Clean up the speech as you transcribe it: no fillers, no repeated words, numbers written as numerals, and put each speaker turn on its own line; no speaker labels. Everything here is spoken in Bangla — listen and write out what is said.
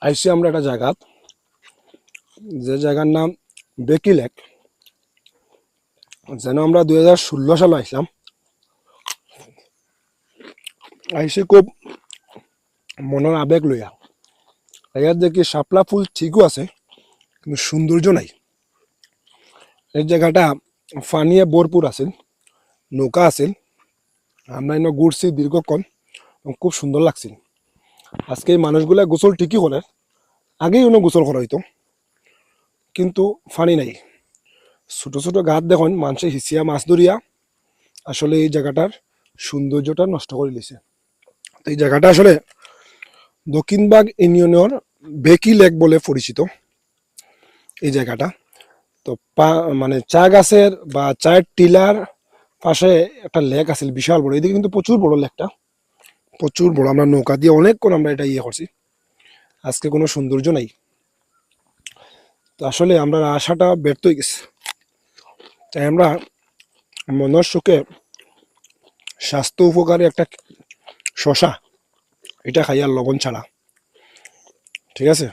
আইসি আমরা একটা জায়গা, যে জায়গার নাম বেকি লেক। যেন আমরা 2016 সালে আইসলাম। আইসি খুব মনের আবেগ লইয়া। এর দেখি শাপলা ফুল ঠিকও আছে, কিন্তু সৌন্দর্য নাই। এই জায়গাটা ফানিয়ে ভরপুর আছে, নৌকা আছে। আমরা এনে ঘুরছি দীর্ঘক্ষণ, খুব সুন্দর লাগছিল। আজকে এই মানুষগুলা গোসল ঠিকই করে, আগেই অন্য গোসল করা হইতো, কিন্তু ফানি নাই। ছোট ছোট গাছ দেখুন, মানুষে হিসিয়া মাছ ধরিয়া আসলে এই জায়গাটার সৌন্দর্যটা নষ্ট করে দিছে। তো এই জায়গাটা আসলে দক্ষিণবাগ ইউনিয়নের বেকি লেক বলে পরিচিত এই জায়গাটা। তো মানে চা গাছের বা চায়ের টিলার পাশে একটা লেক আছে বিশাল বড়। এদিকে কিন্তু প্রচুর বড় লেকটা, প্রচুর বড়। আমরা নৌকা দিয়ে অনেকক্ষণ আমরা এটা করছি। আজকে কোনো সৌন্দর্য নাই। তো আসলে আমরা আশাটা ব্যর্থ হয়ে গেছে। তাই আমরা মনের সুখে স্বাস্থ্য উপকারী একটা শশা এটা খাই, আর লবণ ছাড়া। ঠিক আছে।